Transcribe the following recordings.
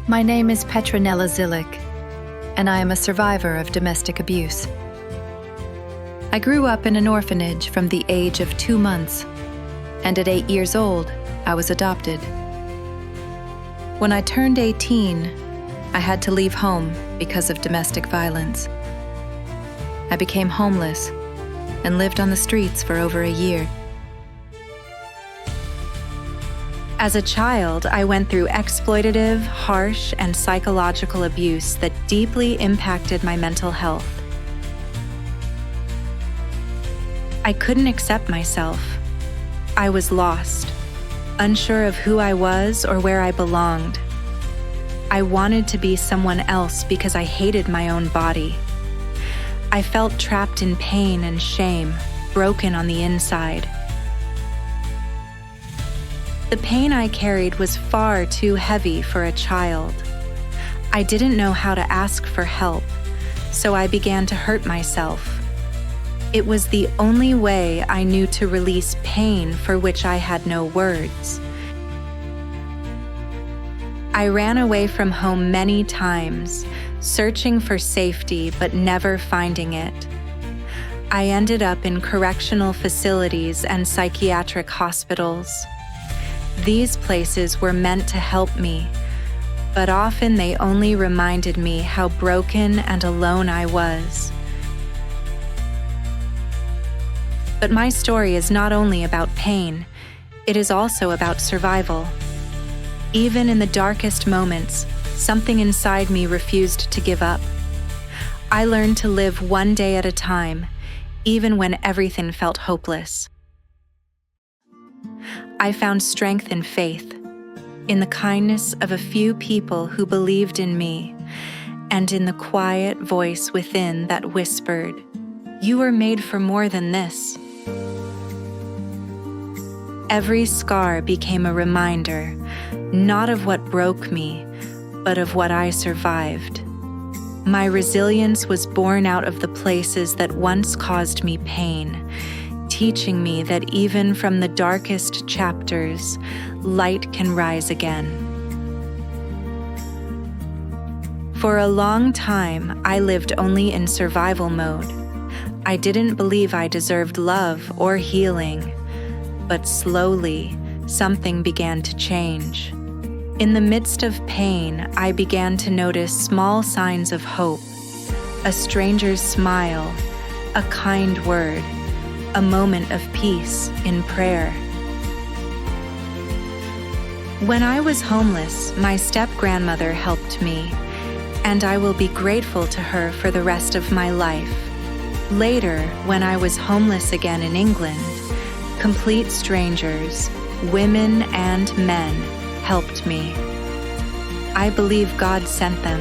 My name is Petronela, and I am a survivor of domestic abuse. I grew up in an orphanage from the age of 2 months, and at 8 years old, I was adopted. When I turned 18, I had to leave home because of domestic violence. I became homeless and lived on the streets for over a year. As a child, I went through exploitative, harsh, and psychological abuse that deeply impacted my mental health. I couldn't accept myself. I was lost, unsure of who I was or where I belonged. I wanted to be someone else because I hated my own body. I felt trapped in pain and shame, broken on the inside. The pain I carried was far too heavy for a child. I didn't know how to ask for help, so I began to hurt myself. It was the only way I knew to release pain for which I had no words. I ran away from home many times, searching for safety but never finding it. I ended up in correctional facilities and psychiatric hospitals. These places were meant to help me, but often they only reminded me how broken and alone I was. But my story is not only about pain, it is also about survival. Even in the darkest moments, something inside me refused to give up. I learned to live one day at a time, even when everything felt hopeless. I found strength in faith, in the kindness of a few people who believed in me, and in the quiet voice within that whispered, "You were made for more than this." Every scar became a reminder, not of what broke me, but of what I survived. My resilience was born out of the places that once caused me pain, teaching me that even from the darkest chapters, light can rise again. For a long time, I lived only in survival mode. I didn't believe I deserved love or healing, but slowly, something began to change. In the midst of pain, I began to notice small signs of hope, a stranger's smile, a kind word, a moment of peace in prayer. When I was homeless, my step-grandmother helped me, and I will be grateful to her for the rest of my life. Later, when I was homeless again in England, complete strangers, women and men, helped me. I believe God sent them.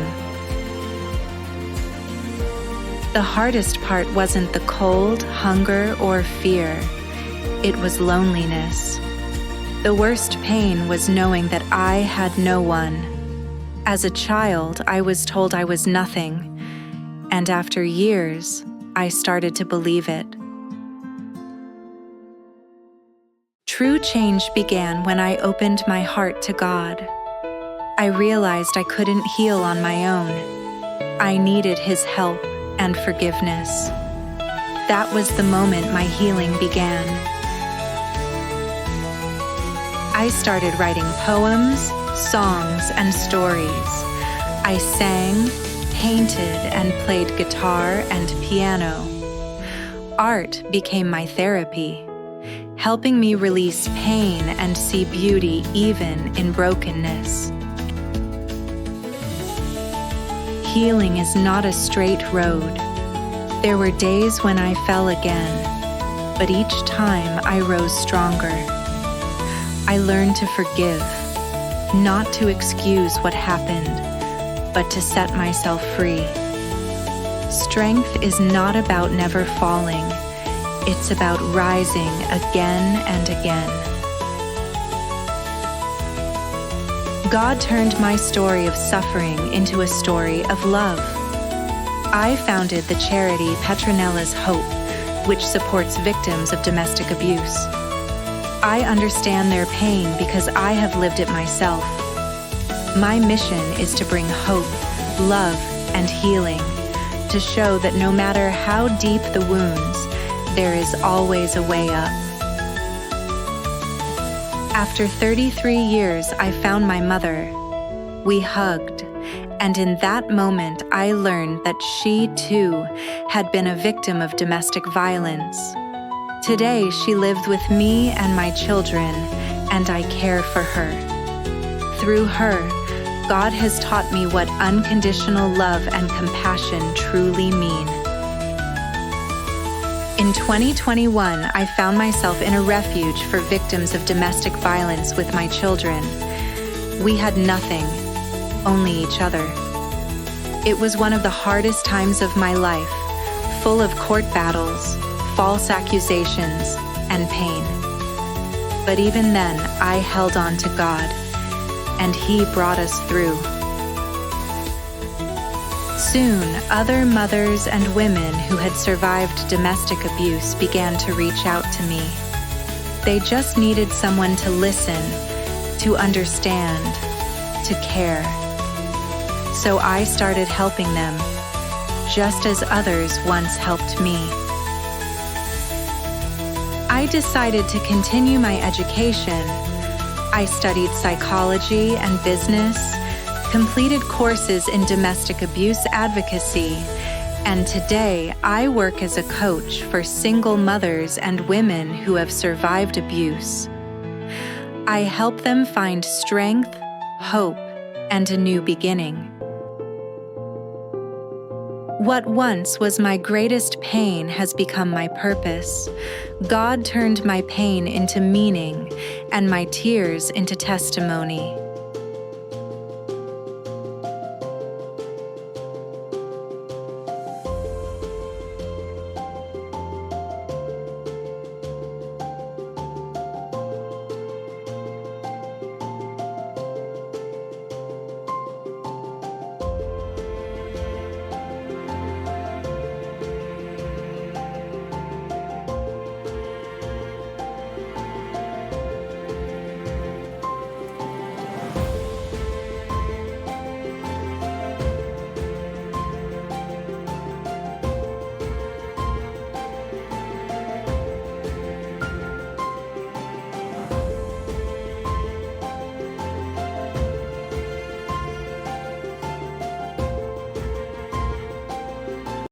The hardest part wasn't the cold, hunger, or fear. It was loneliness. The worst pain was knowing that I had no one. As a child, I was told I was nothing, and after years, I started to believe it. True change began when I opened my heart to God. I realized I couldn't heal on my own. I needed His help and forgiveness. That was the moment my healing began. I started writing poems, songs, and stories. I sang, painted, and played guitar and piano. Art became my therapy, helping me release pain and see beauty even in brokenness. Healing is not a straight road. There were days when I fell again, but each time I rose stronger. I learned to forgive, not to excuse what happened, but to set myself free. Strength is not about never falling. It's about rising again and again. God turned my story of suffering into a story of love. I founded the charity Petronela's Hope, which supports victims of domestic abuse. I understand their pain because I have lived it myself. My mission is to bring hope, love, and healing, to show that no matter how deep the wounds, there is always a way up. After 33 years, I found my mother. We hugged, and in that moment, I learned that she, too, had been a victim of domestic violence. Today, she lives with me and my children, and I care for her. Through her, God has taught me what unconditional love and compassion truly mean. In 2021, I found myself in a refuge for victims of domestic violence with my children. We had nothing, only each other. It was one of the hardest times of my life, full of court battles, false accusations, and pain. But even then, I held on to God, and He brought us through. Soon, other mothers and women who had survived domestic abuse began to reach out to me. They just needed someone to listen, to understand, to care. So I started helping them, just as others once helped me. I decided to continue my education. I studied psychology and business, completed courses in domestic abuse advocacy, and today I work as a coach for single mothers and women who have survived abuse. I help them find strength, hope, and a new beginning. What once was my greatest pain has become my purpose. God turned my pain into meaning and my tears into testimony.